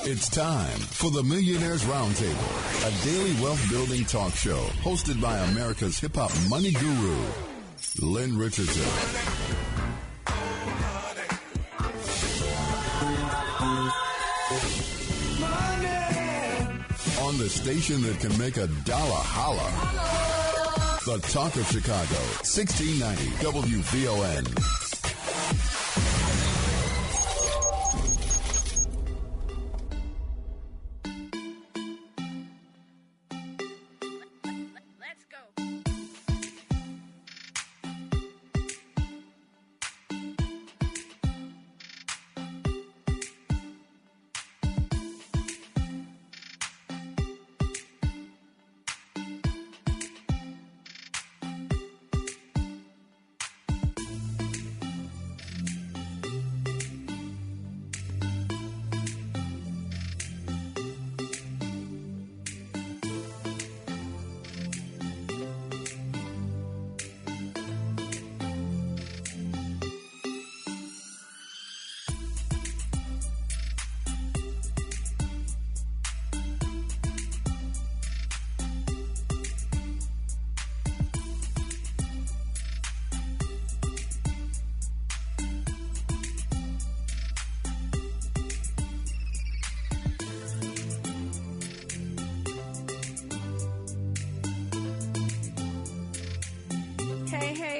It's time for the Millionaire's Roundtable, a daily wealth building talk show hosted by America's hip hop money guru, Lynn Richardson. On the station that can make a dollar holler. The Talk of Chicago, 1690 WVON.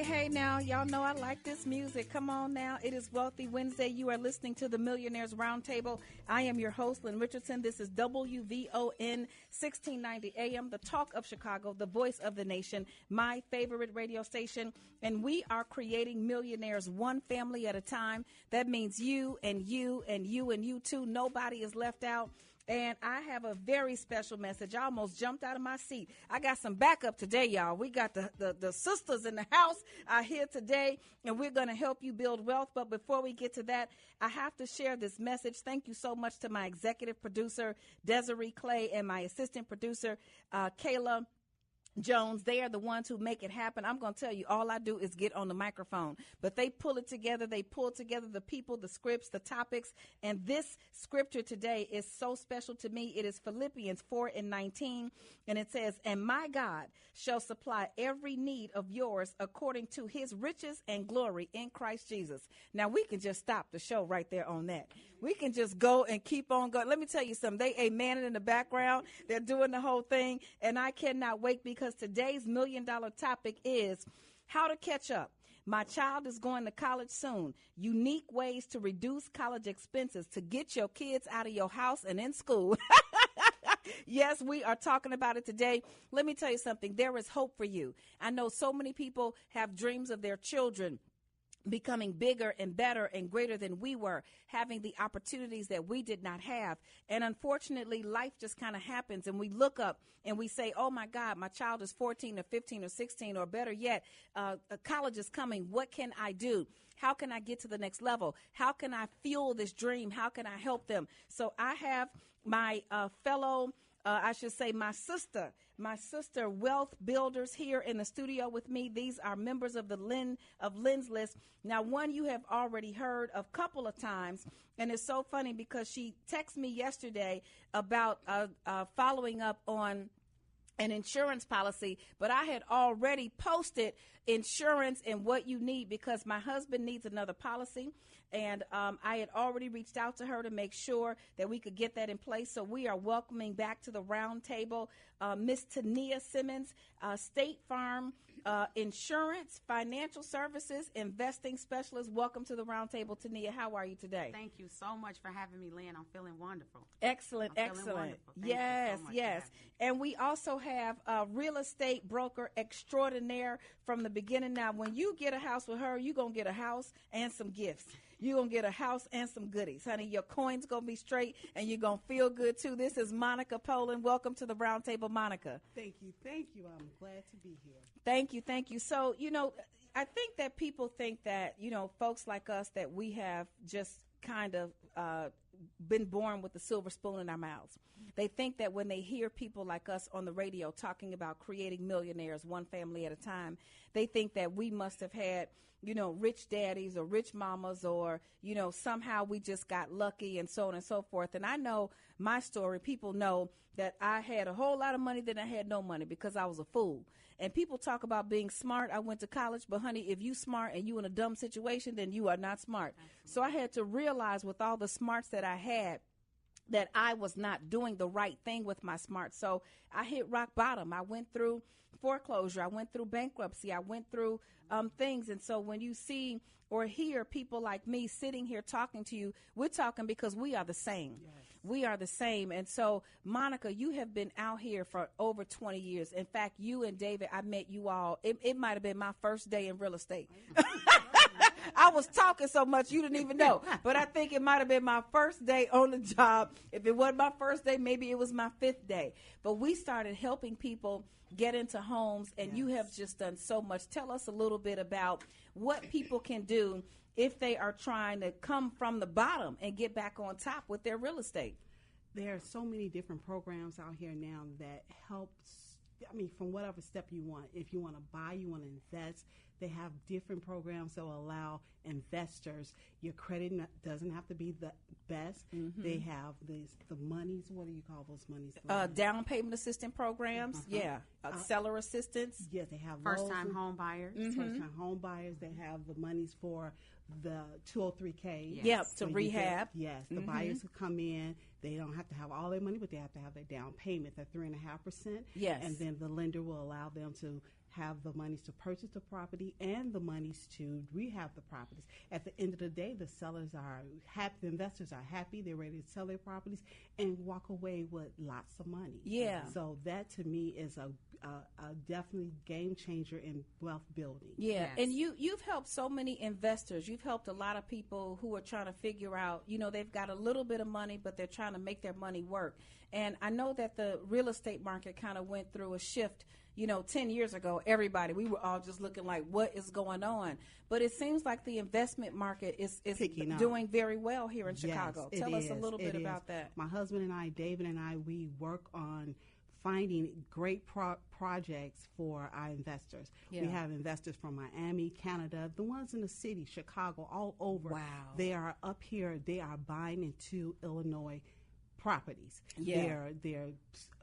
Hey, now, y'all know I like this music. Come on now. It is Wealthy Wednesday. You are listening to the Millionaire's Roundtable. I am your host, Lynn Richardson. This is WVON 1690 AM, the talk of Chicago, the voice of the nation, my favorite radio station. And we are creating millionaires one family at a time. That means you and you and you and you too. Nobody is left out. And I have a very special message. I almost jumped out of my seat. I got some backup today, y'all. We got the sisters in the house here today, and we're going to help you build wealth. But before we get to that, I have to share this message. Thank you so much to my executive producer, Desiree Clay, and my assistant producer, Kayla Jones. They are the ones who make it happen. I'm going to tell you, all I do is get on the microphone, but they pull it together. They pull together the people, the scripts, the topics. And this scripture today is so special to me. It is Philippians 4:19. And it says, "And my God shall supply every need of yours according to his riches and glory in Christ Jesus." Now we can just stop the show right there on that. We can just go and keep on going. Let me tell you something. They amening in the background. They're doing the whole thing. And I cannot wait, because today's $1 million topic is how to catch up. My child is going to college soon. Unique ways to reduce college expenses to get your kids out of your house and in school. Yes, we are talking about it today. Let me tell you something. There is hope for you. I know so many people have dreams of their children becoming bigger and better and greater than we were, having the opportunities that we did not have. And unfortunately, life just kind of happens, and we look up and we say, oh my God, my child is 14 or 15 or 16, or better yet, college is coming. What can I do? How can I get to the next level? How can I fuel this dream? How can I help them? So I have my fellow my sister wealth builders here in the studio with me. These are members of the Lynn's List. Now, one you have already heard a couple of times, and it's so funny because she texted me yesterday about following up on an insurance policy, but I had already posted insurance and what you need because my husband needs another policy. And I had already reached out to her to make sure that we could get that in place. So we are welcoming back to the round table Miss Tania Simmons, State Farm Insurance, Financial Services, Investing Specialist. Welcome to the round table, Tania. How are you today? Thank you so much for having me, Lynn. I'm feeling wonderful. Excellent. Yes. And we also have a real estate broker extraordinaire from the beginning. Now, when you get a house with her, you're going to get a house and some gifts. You're going to get a house and some goodies. Honey, your coin's going to be straight, and you're going to feel good, too. This is Monica Poland. Welcome to the round table, Monica. Thank you. I'm glad to be here. Thank you. So, I think that people think that, folks like us, that we have just kind of been born with a silver spoon in our mouths. They think that when they hear people like us on the radio talking about creating millionaires one family at a time, they think that we must have had, rich daddies or rich mamas, or, somehow we just got lucky and so on and so forth. And I know my story. People know that I had a whole lot of money, then I had no money because I was a fool. And people talk about being smart. I went to college, but honey, if you smart and you in a dumb situation, then you are not smart. Absolutely. So I had to realize with all the smarts that I had, that I was not doing the right thing with my smarts. So I hit rock bottom. I went through foreclosure. I went through bankruptcy. I went through things. And so when you see or hear people like me sitting here talking to you, we're talking because we are the same. Yes. We are the same. And so, Monica, you have been out here for over 20 years. In fact, you and David, I met you all. It might have been my first day in real estate. I was talking so much you didn't even know. But I think it might have been my first day on the job. If it wasn't my first day, maybe it was my 5th day. But we started helping people get into homes, and you have just done so much. Tell us a little bit about what people can do if they are trying to come from the bottom and get back on top with their real estate. There are so many different programs out here now that helps, from whatever step you want. If you want to buy, you want to invest, they have different programs that will allow investors. Your credit doesn't have to be the best. Mm-hmm. They have the monies. What do you call those monies? Down payment assistance programs. Seller assistance. Yeah, they have first-time home buyers. Mm-hmm. First-time home buyers. They have the monies for the 203K. Yes. Yep, to rehab. The buyers who come in, they don't have to have all their money, but they have to have their down payment, that 3.5%. Yes. And then the lender will allow them to have the monies to purchase the property and the monies to rehab the properties. At the end of the day, the sellers are happy, the investors are happy, they're ready to sell their properties and walk away with lots of money. Yeah. So that to me is a definitely game changer in wealth building. Yeah. Yes. And you've helped so many investors. You've helped a lot of people who are trying to figure out, they've got a little bit of money, but they're trying to make their money work. And I know that the real estate market kind of went through a shift. 10 years ago, we were all just looking like, what is going on? But it seems like the investment market is doing very well here in Chicago. Tell us a little bit about that. My husband and I, David and I, we work on finding great projects for our investors. Yeah. We have investors from Miami, Canada, the ones in the city, Chicago, all over. Wow. They are up here. They are buying into Illinois properties. Yeah. They're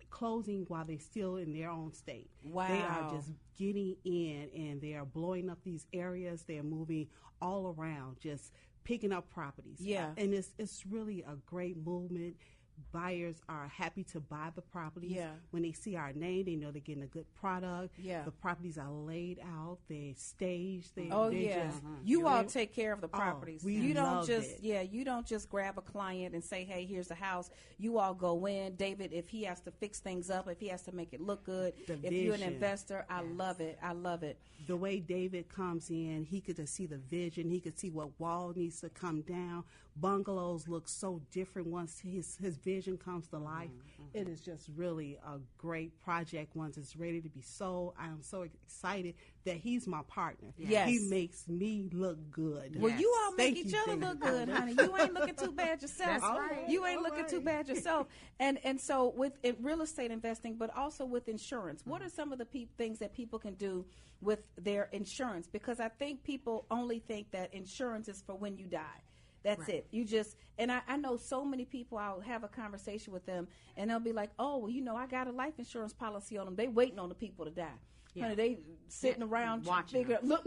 closing while they're still in their own state. Wow. They are just getting in, and they are blowing up these areas. They're moving all around, just picking up properties. Yeah. And it's really a great movement. Buyers are happy to buy the properties. Yeah. When they see our name, they know they're getting a good product. Yeah. The properties are laid out. They're staged. You all take care of the properties. You don't just grab a client and say, hey, here's the house. You all go in. David, if he has to fix things up, if he has to make it look good, if you're an investor, I love it. I love it. The way David comes in, he could see the vision. He could see what wall needs to come down. Bungalows look so different once his vision comes to life. Mm-hmm. It is just really a great project once it's ready to be sold. I am so excited that he's my partner. Yes. He makes me look good. Well, you all make each other look good, honey. You ain't looking too bad yourself. That's right. You ain't looking too bad yourself. And so with real estate investing, but also with insurance, what are some of the things that people can do with their insurance? Because I think people only think that insurance is for when you die. That's it. You just, and I know so many people, I'll have a conversation with them, and they'll be like, oh, well, I got a life insurance policy on them. They waiting on the people to die. Yeah. Honey, they sitting around watching them.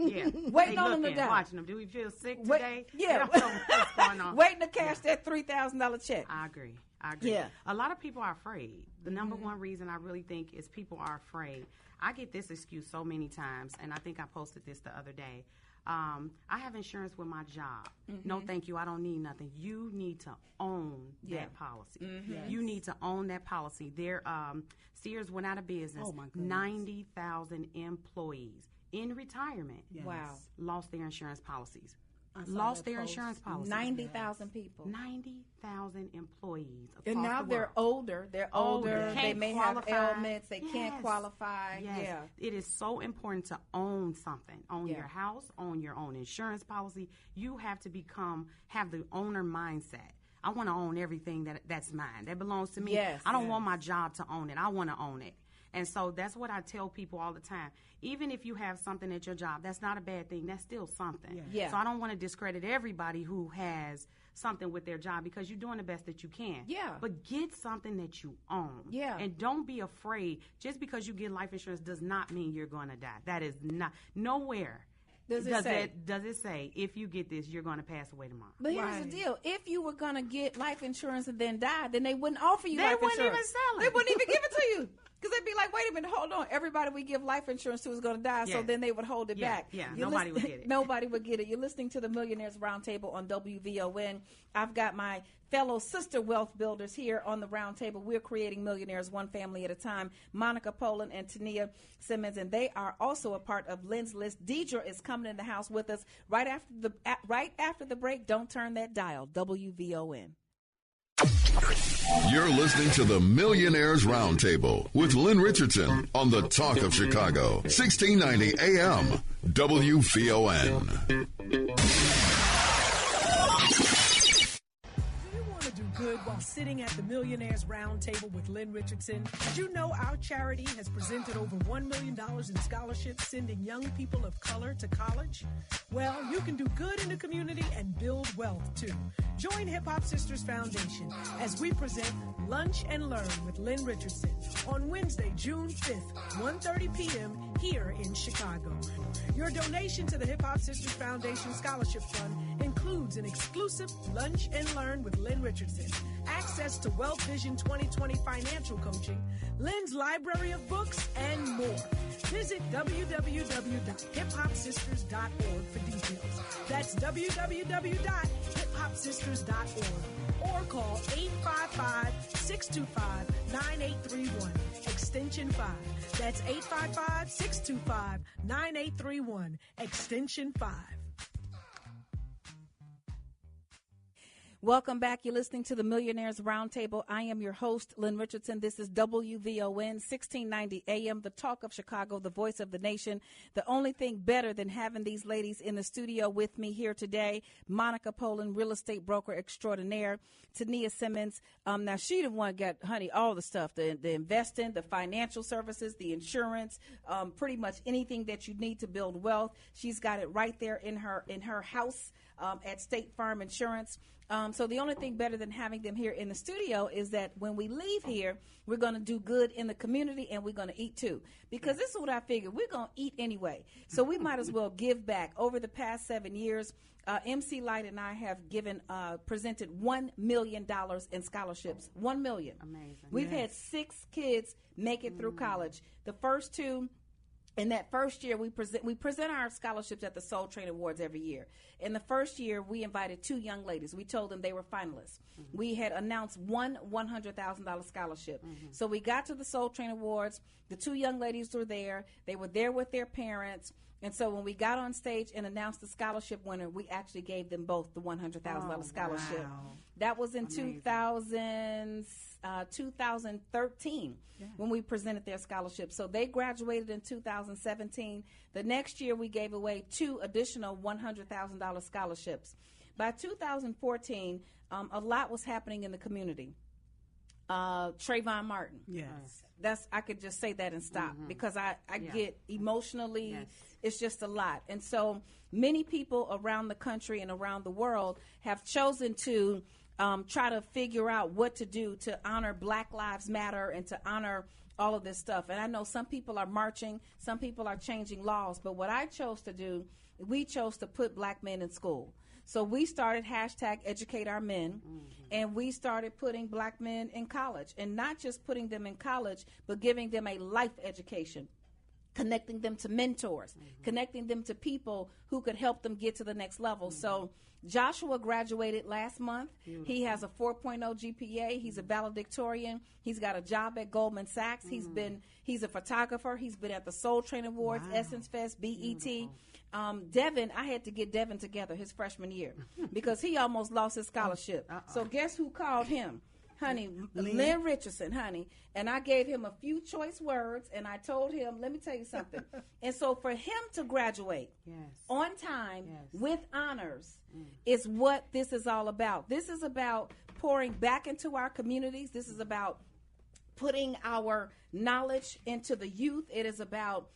Waiting on them to die. Watching them. Do we feel sick today? Yeah. They don't know what's going on. Waiting to cash that $3,000 check. I agree. Yeah. A lot of people are afraid. The number one reason I really think is people are afraid. I get this excuse so many times, and I think I posted this the other day. I have insurance with my job. Mm-hmm. No, thank you. I don't need nothing. You need to own that policy. Mm-hmm. Yes. You need to own that policy. Sears went out of business. Oh, my goodness. 90,000 employees in retirement. Yes. Wow. Lost their insurance policies. Lost their insurance policies. 90,000 people. 90,000 employees. And now they're older. They're older. They may have ailments. They can't qualify. Yes. Yeah. It is so important to own something. Own your house. Own your own insurance policy. You have to have the owner mindset. I want to own everything that's mine. That belongs to me. Yes. I don't want my job to own it. I want to own it. And so that's what I tell people all the time. Even if you have something at your job, that's not a bad thing. That's still something. Yeah. So I don't want to discredit everybody who has something with their job, because you're doing the best that you can. Yeah. But get something that you own. Yeah. And don't be afraid. Just because you get life insurance does not mean you're going to die. That is not. Nowhere does it say if you get this, you're going to pass away tomorrow. But here's the deal. If you were going to get life insurance and then die, then they wouldn't offer you life insurance. They wouldn't even sell it. They wouldn't even give it to you. Because they'd be like, wait a minute, hold on. Everybody we give life insurance to is going to die, so then they would hold it back. Yeah, nobody would get it. Nobody would get it. You're listening to the Millionaires Roundtable on WVON. I've got my fellow sister wealth builders here on the roundtable. We're creating millionaires one family at a time. Monica Poland and Tania Simmons, and they are also a part of Lynn's List. Deidre is coming in the house with us right after the break. Don't turn that dial. WVON. You're listening to the Millionaires Roundtable with Lynn Richardson on the Talk of Chicago, 1690 AM, WVON. Good while sitting at the Millionaires Roundtable with Lynn Richardson. Did you know our charity has presented over $1 million in scholarships sending young people of color to college? Well, you can do good in the community and build wealth too. Join Hip Hop Sisters Foundation as we present Lunch and Learn with Lynn Richardson on Wednesday, June 5th, 1:30 p.m. here in Chicago. Your donation to the Hip Hop Sisters Foundation Scholarship Fund includes an exclusive Lunch and Learn with Lynn Richardson, access to Wealth Vision 2020 financial coaching, Lynn's library of books, and more. Visit www.hiphopsisters.org for details. That's www.hiphopsisters.org or call 855-625-9831, extension 5. That's 855-625-9831, extension 5. Welcome back. You're listening to the Millionaires Roundtable. I am your host, Lynn Richardson. This is WVON 1690 AM, the talk of Chicago, the voice of the nation. The only thing better than having these ladies in the studio with me here today, Monica Poland, real estate broker extraordinaire, Tania Simmons. Now, she the one got, honey, all the stuff, the investing, the financial services, the insurance, pretty much anything that you need to build wealth. She's got it right there in her house at State Farm Insurance. So the only thing better than having them here in the studio is that when we leave here, we're going to do good in the community and we're going to eat too. Because this is what I figured. We're going to eat anyway. So we might as well give back. Over the past 7 years, MC Light and I have presented $1 million in scholarships. $1 million. Amazing. We've had 6 kids make it through college. The first 2. In that first year, we present our scholarships at the Soul Train Awards every year. In the first year, we invited 2 young ladies. We told them they were finalists. Mm-hmm. We had announced one $100,000 scholarship. Mm-hmm. So we got to the Soul Train Awards. The 2 young ladies were there. They were there with their parents. And so when we got on stage and announced the scholarship winner, we actually gave them both the $100,000 scholarship. Wow. That was in 2013 when we presented their scholarship. So they graduated in 2017. The next year we gave away 2 additional $100,000 scholarships. By 2014, a lot was happening in the community. Trayvon Martin. Yes. I could just say that and stop because I get emotionally, it's just a lot. And so many people around the country and around the world have chosen to try to figure out what to do to honor Black Lives Matter and to honor all of this stuff. And I know some people are marching, some people are changing laws, but what I chose to do, we chose to put black men in school. So we started #EducateOurMen, and we started putting black men in college, and not just putting them in college, but giving them a life education, connecting them to mentors, connecting them to people who could help them get to the next level. So Joshua graduated last month. Beautiful. He has a 4.0 GPA. He's a valedictorian. He's got a job at Goldman Sachs. He's a photographer. He's been at the Soul Train Awards, Essence Fest, BET. Devin, I had to get Devin together his freshman year because he almost lost his scholarship. So guess who called him? Honey, Lynn Richardson, honey. And I gave him a few choice words, and I told him, let me tell you something. And so for him to graduate on time with honors is what this is all about. This is about pouring back into our communities. This is about putting our knowledge into the youth. It is about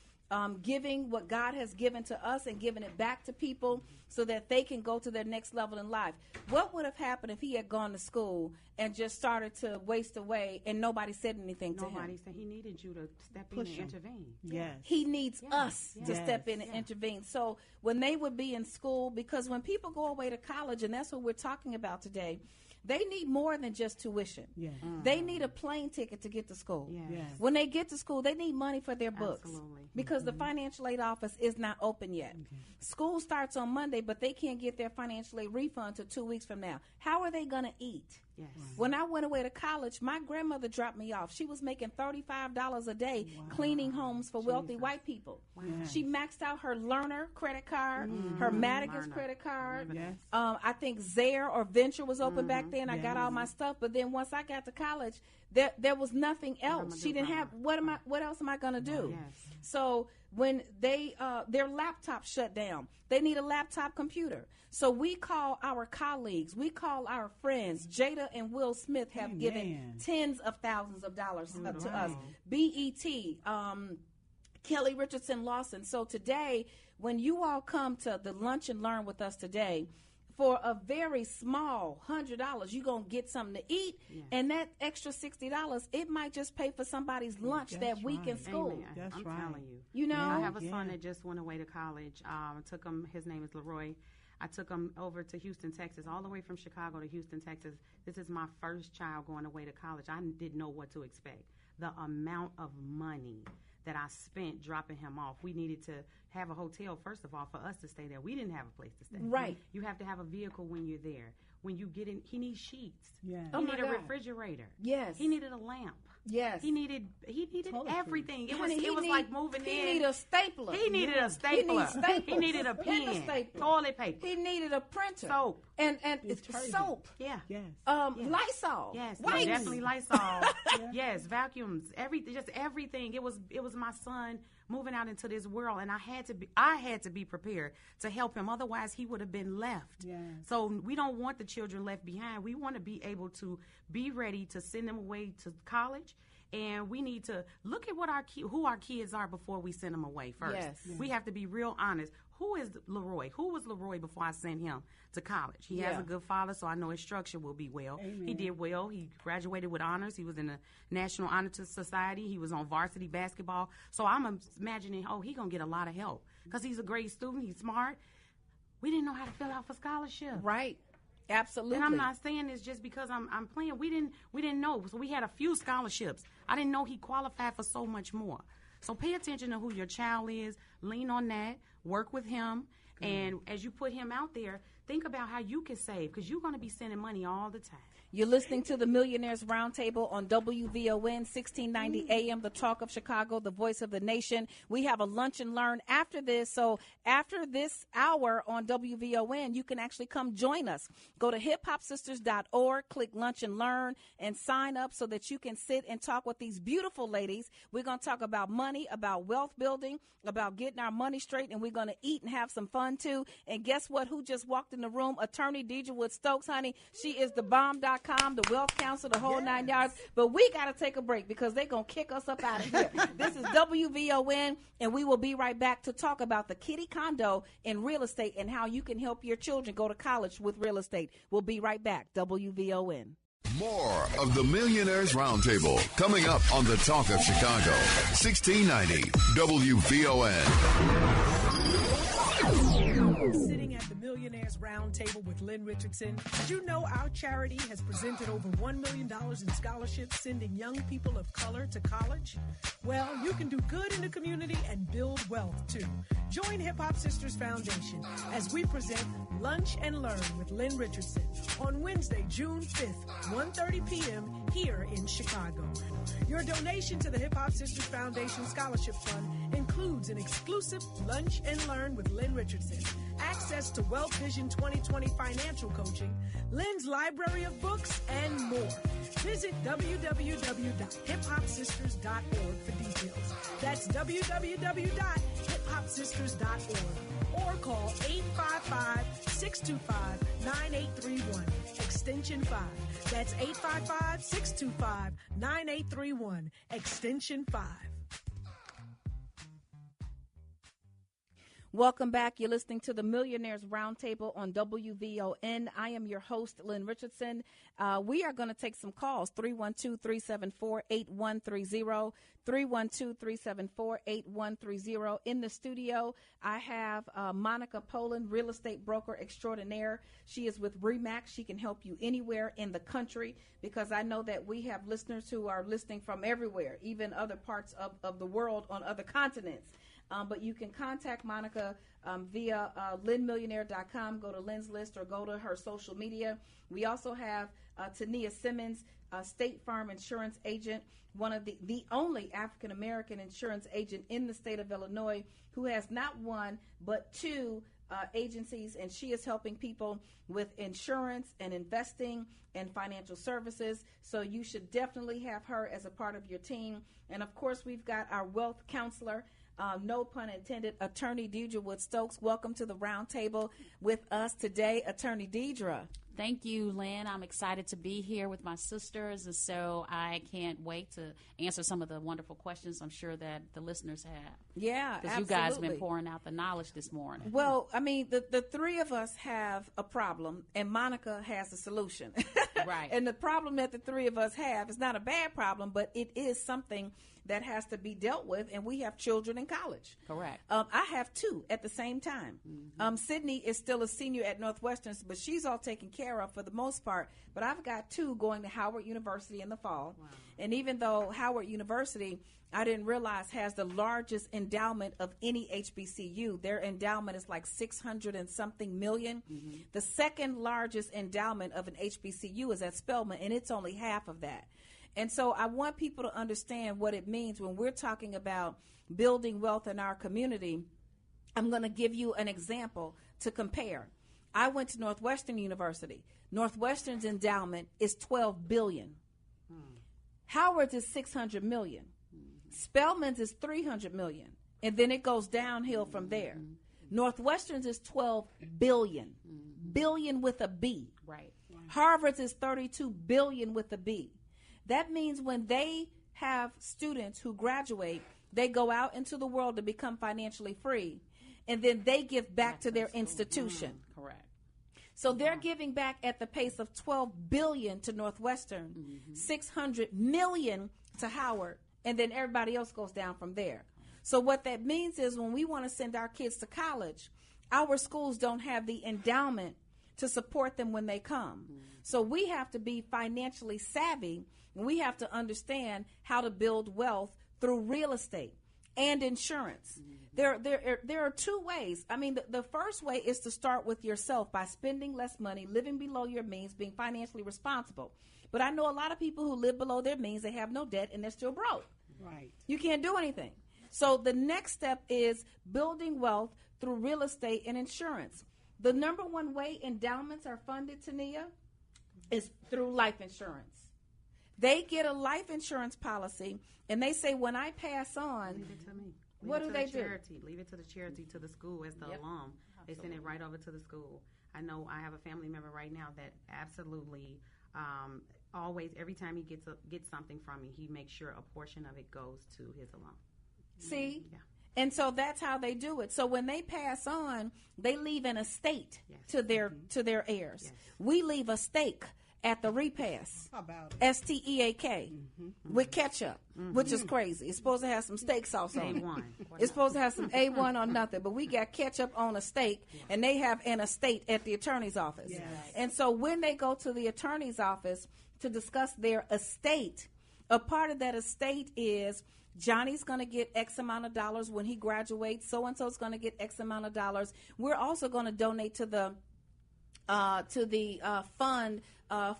giving what God has given to us and giving it back to people so that they can go to their next level in life. What would have happened if he had gone to school and just started to waste away and nobody said anything to him? Nobody said. He needed you to step in and intervene. Yes. He needs us to step in and intervene. So when they would be in school, because when people go away to college, and that's what we're talking about today, they need more than just tuition. Yeah. They need a plane ticket to get to school. Yes. When they get to school, they need money for their books. Absolutely. Because the financial aid office is not open yet. School starts on Monday, but they can't get their financial aid refund until 2 weeks from now. How are they going to eat? Yes. When I went away to college, my grandmother dropped me off. She was making $35 a day cleaning homes for wealthy white people. Wow. She maxed out her Learner credit card, her Madigan's credit card. Yes. I think Zaire or Venture was open back then. I got all my stuff, but then once I got to college, there was nothing else. She didn't have. What else am I going to do? Yes. So when their laptop shut down, they need a laptop computer. So we call our colleagues, we call our friends. Jada and Will Smith have given tens of thousands of dollars to us. BET, Kelly Richardson Lawson. So today, when you all come to the Lunch and Learn with us today, for a very small $100, you're going to get something to eat, and that extra $60, it might just pay for somebody's lunch that week in school. Amen. I'm telling you. You know? I have a son that just went away to college. I took him, his name is Leroy. I took him over to Houston, Texas, all the way from Chicago to Houston, Texas. This is my first child going away to college. I didn't know what to expect. The amount of money that I spent dropping him off. We needed to have a hotel, first of all, for us to stay there. We didn't have a place to stay. Right. You have to have a vehicle when you're there. When you get in, he needs sheets. Yeah. Oh He my needed a God. refrigerator. Yes. He needed a lamp. Yes. He needed everything. It was like moving in. He needed a stapler. He needed a stapler. He needed a And pen. stapler. Toilet paper. He needed a printer. Soap. And it's soap. Yeah. Yes. Lysol. Yes, Wipes. definitely Lysol. Yes, vacuums, everything. It was my son moving out into this world, and I had to be prepared to help him. Otherwise, he would have been left. Yes. So we don't want the children left behind. We want to be able to be ready to send them away to college. And we need to look at who our kids are before we send them away first. Yes. We have to be real honest. Who is Leroy? Who was Leroy before I sent him to college? He has a good father, so I know his structure will be well. Amen. He did well. He graduated with honors. He was in the National Honor Society. He was on varsity basketball. So I'm imagining, he's going to get a lot of help because he's a great student. He's smart. We didn't know how to fill out for scholarship. Right. Absolutely. And I'm not saying this just because I'm playing. We didn't know. So we had a few scholarships. I didn't know he qualified for so much more. So pay attention to who your child is. Lean on that. Work with him. And as you put him out there, think about how you can save because you're going to be sending money all the time. You're listening to the Millionaires Roundtable on WVON 1690 AM, the talk of Chicago, the voice of the nation. We have a lunch and learn after this. So after this hour on WVON, you can actually come join us. Go to hiphopsisters.org, click lunch and learn, and sign up so that you can sit and talk with these beautiful ladies. We're going to talk about money, about wealth building, about getting our money straight, and we're going to eat and have some fun too. And guess what? Who just walked in the room? Attorney Deidre Wood Stokes, honey. She is the bomb.com, the wealth counselor, the whole 9 yards. But we got to take a break because they're going to kick us up out of here. This is WVON, and we will be right back to talk about the kitty condo in real estate and how you can help your children go to college with real estate. We'll be right back. WVON. More of the Millionaires Roundtable coming up on the Talk of Chicago, 1690 WVON. Sitting at the Millionaires Roundtable with Lynn Richardson. Did you know our charity has presented over $1 million in scholarships sending young people of color to college? Well, you can do good in the community and build wealth too. Join Hip Hop Sisters Foundation as we present Lunch and Learn with Lynn Richardson on Wednesday, June 5th, 1:30 p.m. here in Chicago. Your donation to the Hip Hop Sisters Foundation Scholarship Fund includes includes an exclusive lunch and learn with Lynn Richardson, access to Wealth Vision 2020 financial coaching, Lynn's library of books, and more. Visit www.hiphopsisters.org for details. That's www.hiphopsisters.org or call 855-625-9831, extension 5. That's 855-625-9831, extension 5. Welcome back. You're listening to the Millionaires Roundtable on WVON. I am your host, Lynn Richardson. We are going to take some calls, 312-374-8130, 312-374-8130. In the studio, I have Monica Poland, real estate broker extraordinaire. She is with RE/MAX. She can help you anywhere in the country, because I know that we have listeners who are listening from everywhere, even other parts of the world on other continents. But you can contact Monica via LynnMillionaire.com. Go to Lynn's list or go to her social media. We also have Tania Simmons, State Farm insurance agent, one of the only African-American insurance agent in the state of Illinois, who has not one but two agencies, and she is helping people with insurance and investing and financial services. So you should definitely have her as a part of your team. And, of course, we've got our wealth counselor, no pun intended, Attorney Deidre Wood-Stokes. Welcome to the round table with us today, Attorney Deidre. Thank you, Lynn. I'm excited to be here with my sisters, and so I can't wait to answer some of the wonderful questions I'm sure that the listeners have. Yeah, because you guys have been pouring out the knowledge this morning. Well, I mean, the three of us have a problem, and Monica has a solution. Right. And the problem that the three of us have is not a bad problem, but it is something that has to be dealt with, and we have children in college. Correct. I have two at the same time. Mm-hmm. Sydney is still a senior at Northwestern, but she's all taken care of for the most part. But I've got two going to Howard University in the fall. Wow. And even though Howard University, I didn't realize, has the largest endowment of any HBCU. Their endowment is like 600 and something million. Mm-hmm. The second largest endowment of an HBCU is at Spelman, and it's only half of that. And so I want people to understand what it means when we're talking about building wealth in our community. I'm going to give you an example to compare. I went to Northwestern University. Northwestern's endowment is $12 billion. Howard's is $600 million. Spelman's is $300 million. And then it goes downhill from there. Northwestern's is $12 billion. Billion with a B. Right. Harvard's is $32 billion with a B. That means when they have students who graduate, they go out into the world to become financially free, and then they give back to their institution. Correct. So they're giving back at the pace of $12 billion to Northwestern, $600 million to Howard, and then everybody else goes down from there. So what that means is when we want to send our kids to college, our schools don't have the endowment to support them when they come. So we have to be financially savvy, and we have to understand how to build wealth through real estate and insurance. There are two ways. I mean, the first way is to start with yourself by spending less money, living below your means, being financially responsible. But I know a lot of people who live below their means, they have no debt, and they're still broke. Right. You can't do anything. So the next step is building wealth through real estate and insurance. The number one way endowments are funded, Tania, is through life insurance. They get a life insurance policy, and they say, when I pass on, leave it to me. What do they do? Leave it to the charity, to the school as the alum. They send it right over to the school. I know I have a family member right now that absolutely always, every time he gets something from me, he makes sure a portion of it goes to his alum. See? Yeah. And so that's how they do it. So when they pass on, they leave an estate to their heirs. Yes. We leave a steak at the repast. How about it? STEAK with ketchup, which is crazy. It's supposed to have some steak sauce on it. It's supposed to have some A1 or nothing, but we got ketchup on a steak, and they have an estate at the attorney's office. Yes. And so when they go to the attorney's office to discuss their estate, a part of that estate is Johnny's going to get X amount of dollars when he graduates. So-and-so's going to get X amount of dollars. We're also going to donate to the to the fund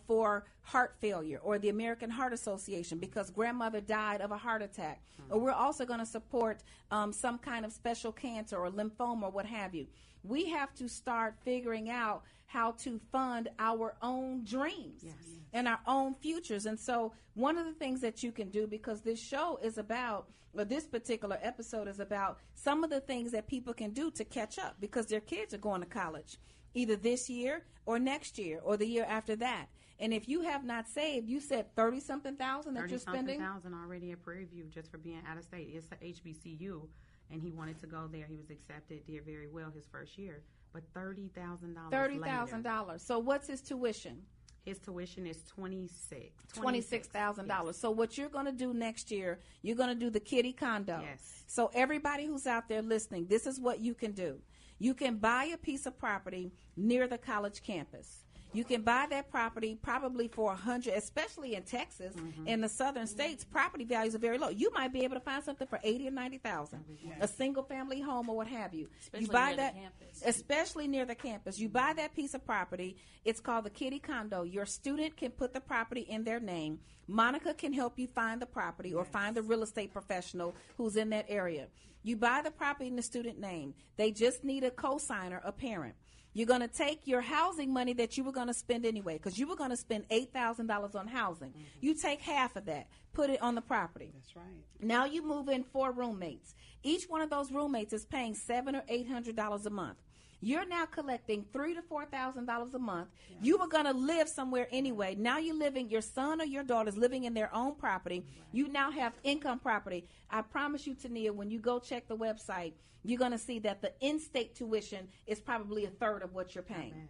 for heart failure or the American Heart Association because grandmother died of a heart attack. Or we're also going to support some kind of special cancer or lymphoma or what have you. We have to start figuring out how to fund our own dreams and our own futures. And so one of the things that you can do, because this show is about, or this particular episode is about some of the things that people can do to catch up because their kids are going to college either this year or next year or the year after that. And if you have not saved, you said 30-something thousand that you're spending? 30-something thousand already at Prairie View just for being out of state. It's the HBCU, and he wanted to go there. He was accepted, did very well his first year. But $30,000 $30,000. So what's his tuition? His tuition is $26,000. Yes. So what you're going to do next year, you're going to do the kiddie condo. Yes. So everybody who's out there listening, this is what you can do. You can buy a piece of property near the college campus. You can buy that property probably for $100, especially in Texas, in the southern states. Property values are very low. You might be able to find something for $80,000 or $90,000, a single-family home or what have you. Especially you buy near that, the campus. especially near the campus. You buy that piece of property. It's called the kiddie condo. Your student can put the property in their name. Monica can help you find the property or find the real estate professional who's in that area. You buy the property in the student name. They just need a co-signer, a parent. You're going to take your housing money that you were going to spend anyway, because you were going to spend $8,000 on housing. You take half of that, put it on the property. That's right. Now you move in 4 roommates. Each one of those roommates is paying $700 or $800 a month. You're now collecting $3,000 to $4,000 a month. Yes. You were going to live somewhere anyway. Now you're living, your son or your daughter's living in their own property. Right. You now have income property. I promise you, Tania, when you go check the website, you're going to see that the in-state tuition is probably a third of what you're paying.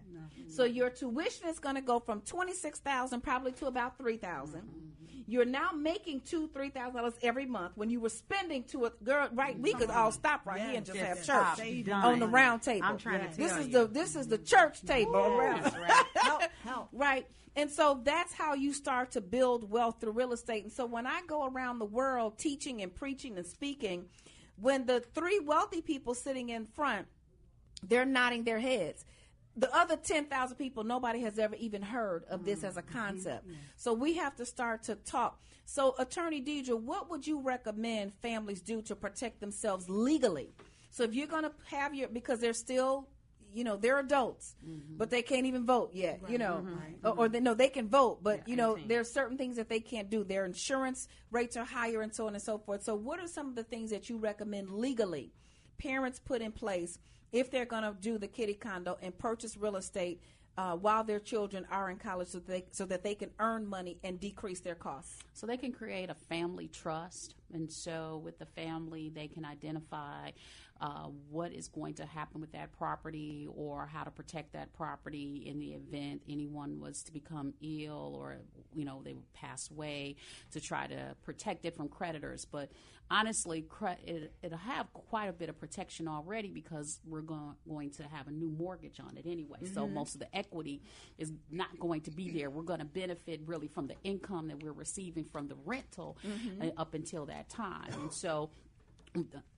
So your tuition is going to go from $26,000 probably to about $3,000. You're now making $2,000 to $3,000 every month when you were spending to a girl. Right, we could all stop right here and just have church on the round table. I'm trying to tell this is the church table around. Help. Right. And so that's how you start to build wealth through real estate. And so when I go around the world teaching and preaching and speaking, when the 3 wealthy people sitting in front, they're nodding their heads. The other 10,000 people, nobody has ever even heard of this as a concept. So we have to start to talk. So, Attorney Deidre, what would you recommend families do to protect themselves legally? So if you're going to have because they're still, they're adults, but they can't even vote yet, or they can vote, but, there's certain things that they can't do. Their insurance rates are higher and so on and so forth. So what are some of the things that you recommend legally parents put in place if they're going to do the kiddie condo and purchase real estate while their children are in college so that they can earn money and decrease their costs? So they can create a family trust. And so with the family, they can identify what is going to happen with that property or how to protect that property in the event anyone was to become ill or, they would pass away, to try to protect it from creditors. But honestly, it'll have quite a bit of protection already because we're going to have a new mortgage on it anyway. So most of the equity is not going to be there. We're going to benefit really from the income that we're receiving from the rental up until that time. And so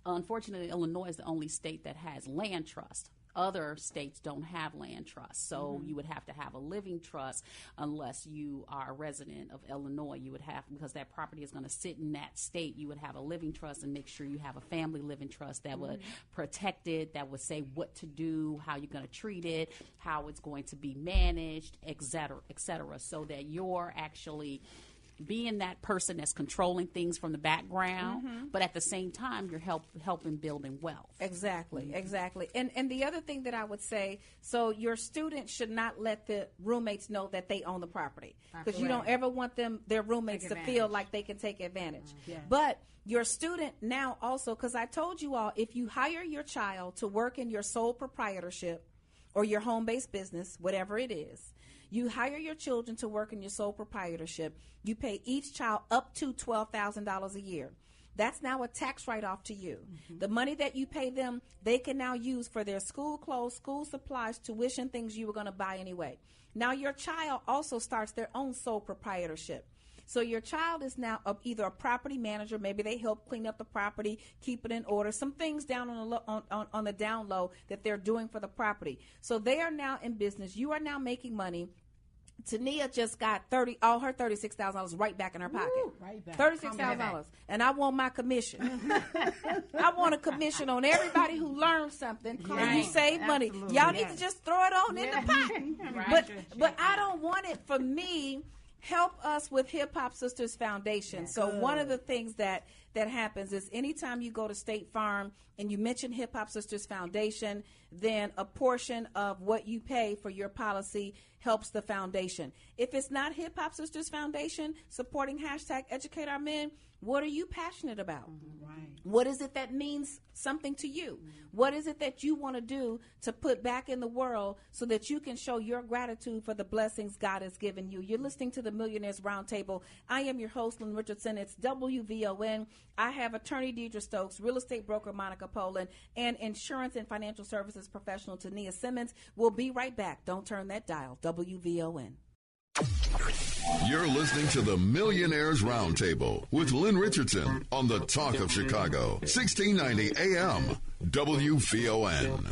unfortunately, Illinois is the only state that has land trust. Other states don't have land trust. So you would have to have a living trust unless you are a resident of Illinois. You would have, because that property is going to sit in that state, you would have a living trust and make sure you have a family living trust that would protect it, that would say what to do, how you're going to treat it, how it's going to be managed, et cetera, so that you're actually being that person that's controlling things from the background, but at the same time, you're helping building wealth. Exactly. And the other thing that I would say, so your students should not let the roommates know that they own the property, because you don't ever want their roommates to feel like they can take advantage. But your student now also, because I told you all, if you hire your child to work in your sole proprietorship or your home-based business, whatever it is, you hire your children to work in your sole proprietorship. You pay each child up to $12,000 a year. That's now a tax write-off to you. The money that you pay them, they can now use for their school clothes, school supplies, tuition, things you were going to buy anyway. Now your child also starts their own sole proprietorship. So your child is now either a property manager. Maybe they help clean up the property, keep it in order. Some things down on the down low that they're doing for the property. So they are now in business. You are now making money. Tania just got all her $36,000 right back in her pocket. Right back. $36,000, and I want my commission. I want a commission on everybody who learns something and you save money. Y'all need to just throw it on in the pot. But I don't want it for me. Help us with Hip Hop Sisters Foundation. So one of the things that happens is anytime you go to State Farm and you mention Hip Hop Sisters Foundation, then a portion of what you pay for your policy helps the foundation. If it's not Hip Hop Sisters Foundation supporting #EducateOurMen, what are you passionate about? Right. What is it that means something to you? What is it that you want to do to put back in the world so that you can show your gratitude for the blessings God has given you? You're listening to the Millionaires Roundtable. I am your host, Lynn Richardson. It's WVON. I have attorney Deidre Stokes, real estate broker Monica Poland, and insurance and financial services professional Tania Simmons. We'll be right back. Don't turn that dial. WVON. You're listening to the Millionaires Roundtable with Lynn Richardson on the Talk of Chicago, 1690 AM, WVON.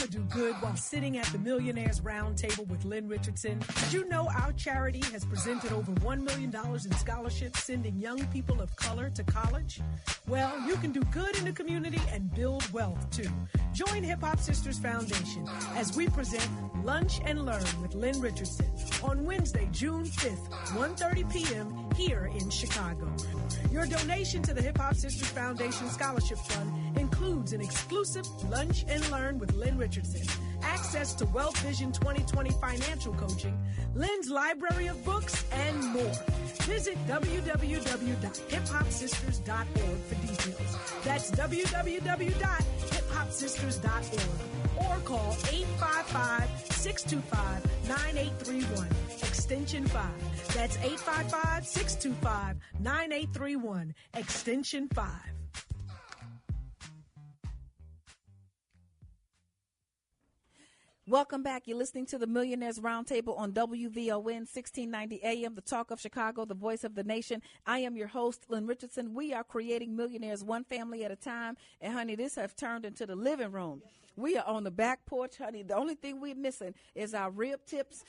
Do good while sitting at the Millionaires Roundtable with Lynn Richardson. Did you know our charity has presented over $1 million in scholarships sending young people of color to college? Well, you can do good in the community and build wealth too. Join Hip Hop Sisters Foundation as we present Lunch and Learn with Lynn Richardson on Wednesday, June 5th, 1:30 p.m. here in Chicago. Your donation to the Hip Hop Sisters Foundation Scholarship Fund includes an exclusive Lunch and Learn with Lynn Richardson, access to Wealth Vision 2020 financial coaching, Lynn's library of books, and more. Visit www.hiphopsisters.org for details. That's www.hiphopsisters.org or call 855-625-9831, extension 5. That's 855-625-9831, extension 5. Welcome back. You're listening to the Millionaires Roundtable on WVON 1690 AM, the Talk of Chicago, the voice of the nation. I am your host, Lynn Richardson. We are creating millionaires one family at a time. And, honey, this has turned into the living room. We are on the back porch, honey. The only thing we're missing is our rib tips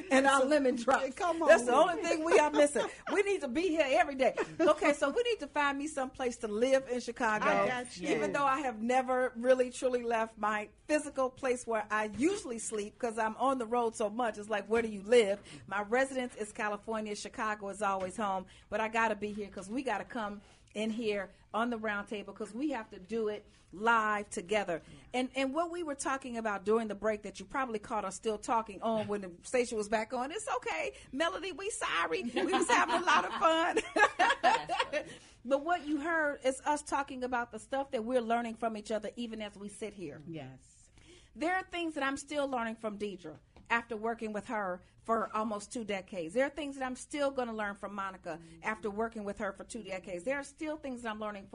and our lemon drops. Come on. That's the only thing we are missing. We need to be here every day. Okay, so we need to find me some place to live in Chicago. I got you. Even though I have never really, truly left my physical place where I usually sleep because I'm on the road so much. It's like, where do you live? My residence is California. Chicago is always home. But I got to be here because we got to come in here on the round table because we have to do it live together. And what we were talking about during the break that you probably caught us still talking on when the station was back on, it's okay, Melody, we sorry. We was having a lot of fun. But what you heard is us talking about the stuff that we're learning from each other even as we sit here. Yes. There are things that I'm still learning from Deidre after working with her for almost 2 decades. There are things that I'm still going to learn from Monica after working with her for 2 decades. There are still things that I'm learning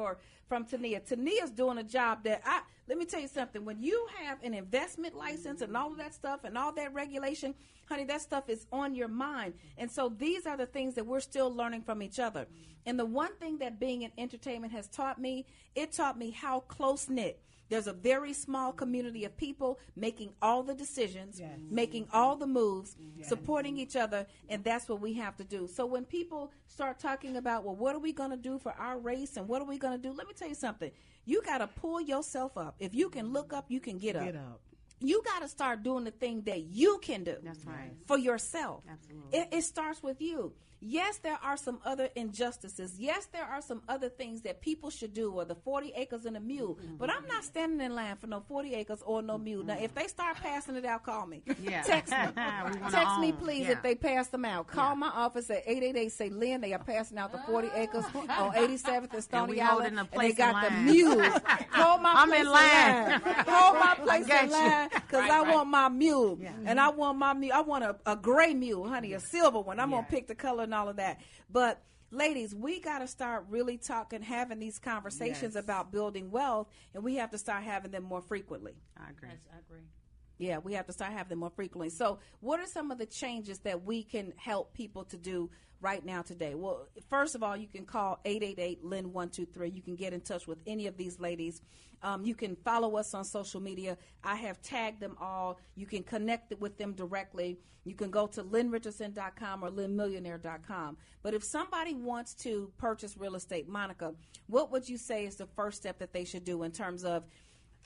from Tania. Tania's doing a job that let me tell you something. When you have an investment license and all of that stuff and all that regulation, honey, that stuff is on your mind. And so these are the things that we're still learning from each other. And the one thing that being in entertainment has taught me, it taught me how close-knit. There's a very small community of people making all the decisions, yes, making all the moves, yes, supporting each other, and that's what we have to do. So when people start talking about, well, what are we going to do for our race and what are we going to do? Let me tell you something. You got to pull yourself up. If you can look up, you can get up. Get up. You got to start doing the thing that you can do. That's right. For yourself. Absolutely. It starts with you. Yes, there are some other injustices. Yes, there are some other things that people should do, or the 40 acres and a mule. Mm-hmm. But I'm not standing in line for no 40 acres or no mule. Now, if they start passing it out, call me. Yeah. Text me. Text me, please, if they pass them out. Call my office at 888. Say, Lynn, they are passing out the 40 acres on 87th and Stony Island, and they got the mules. Hold my place in line. Hold my place in line because I want my mule. Yeah. And I want my mule. I want a gray mule, honey, a silver one. I'm going to pick the color and all of that. But ladies, we got to start really talking, having these conversations about building wealth, and we have to start having them more frequently. I agree. Yes, I agree. Yeah, we have to start having them more frequently. So what are some of the changes that we can help people to do right now today? Well, first of all, you can call 888-LIN-123. You can get in touch with any of these ladies. You can follow us on social media. I have tagged them all. You can connect with them directly. You can go to LynRichardson.com or LynMillionaire.com. But if somebody wants to purchase real estate, Monica, what would you say is the first step that they should do in terms of,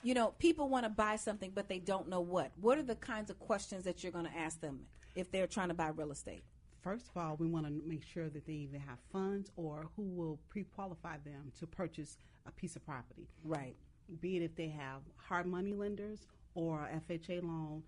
you know, people want to buy something, but they don't know what? What are the kinds of questions that you're going to ask them if they're trying to buy real estate? First of all, we want to make sure that they either have funds or who will pre-qualify them to purchase a piece of property. Right. Be it if they have hard money lenders or a FHA loan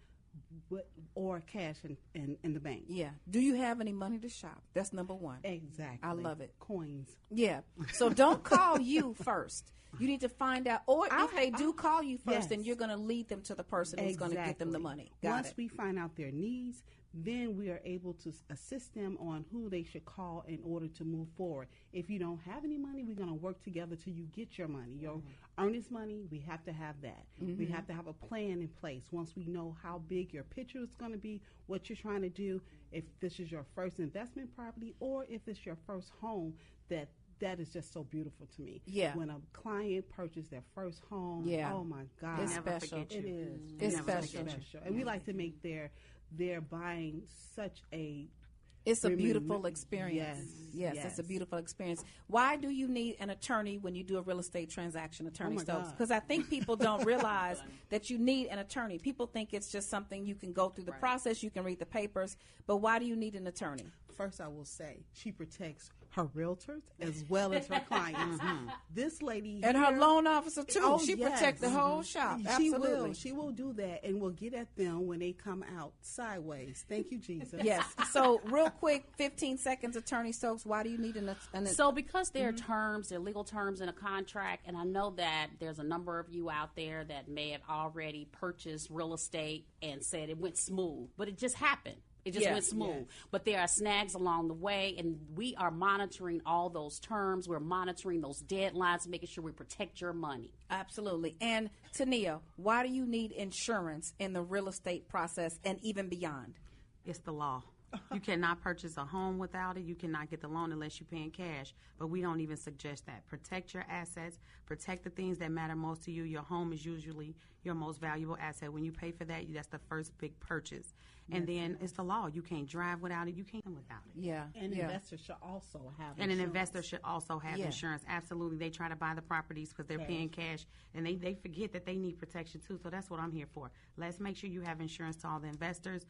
or cash in the bank. Yeah. Do you have any money to shop? That's number one. Exactly. I love it. Coins. Yeah. So don't call you first. You need to find out, or if they do call you first, yes. then you're going to lead them to the person who's going to get them the money. Once we find out their needs, then we are able to assist them on who they should call in order to move forward. If you don't have any money, we're going to work together till you get your money. Your earnest money, we have to have that. We have to have a plan in place. Once we know how big your picture is going to be, what you're trying to do, if this is your first investment property or if it's your first home, that is just so beautiful to me. Yeah. When a client purchased their first home, oh my God. It's special. It is. It's special. And we like to make their buying such a It's a beautiful experience. Yes, it's a beautiful experience. Why do you need an attorney when you do a real estate transaction, Attorney Stokes? Because I think people don't realize that you need an attorney. People think it's just something you can go through the process, you can read the papers, but why do you need an attorney? First, I will say she protects her realtors as well as her clients. This lady and here, her loan officer too. Oh, she protects the whole shop. Absolutely. She will do that and will get at them when they come out sideways. Thank you, Jesus. Yes. So real quick, 15 seconds, Attorney Stokes, why do you need an So because there are terms, there are legal terms in a contract, and I know that there's a number of you out there that may have already purchased real estate and said it went smooth, but it just happened. It just went smooth. But there are snags along the way, and we are monitoring all those terms. We're monitoring those deadlines, making sure we protect your money. Absolutely. And Tania, why do you need insurance in the real estate process and even beyond? It's the law. You cannot purchase a home without it. You cannot get the loan unless you're paying cash. But we don't even suggest that. Protect your assets. Protect the things that matter most to you. Your home is usually your most valuable asset. When you pay for that, that's the first big purchase. And then it's the law. You can't drive without it. You can't come without it. Yeah. And investors should also have And insurance. an investor should also have insurance. Absolutely. They try to buy the properties because they're paying cash, and they forget that they need protection too. So that's what I'm here for. Let's make sure you have insurance to all the investors.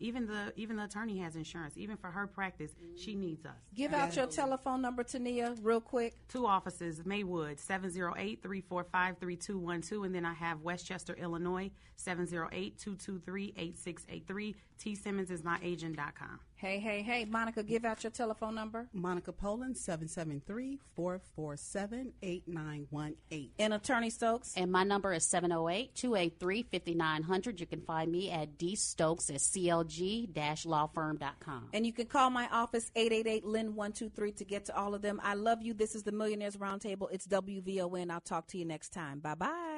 Even the attorney has insurance. Even for her practice, she needs us. Give out your telephone number, Tania, real quick. 2 offices, Maywood, 708-345-3212. And then I have Westchester, Illinois, 708-223-8683. T. Simmons is my agent.com. Hey, Monica, give out your telephone number. Monica Poland, 773-447-8918. And Attorney Stokes? And my number is 708-283-5900. You can find me at dstokes@clg-lawfirm.com. And you can call my office, 888-LIN-123, to get to all of them. I love you. This is the Millionaires Roundtable. It's WVON. I'll talk to you next time. Bye-bye.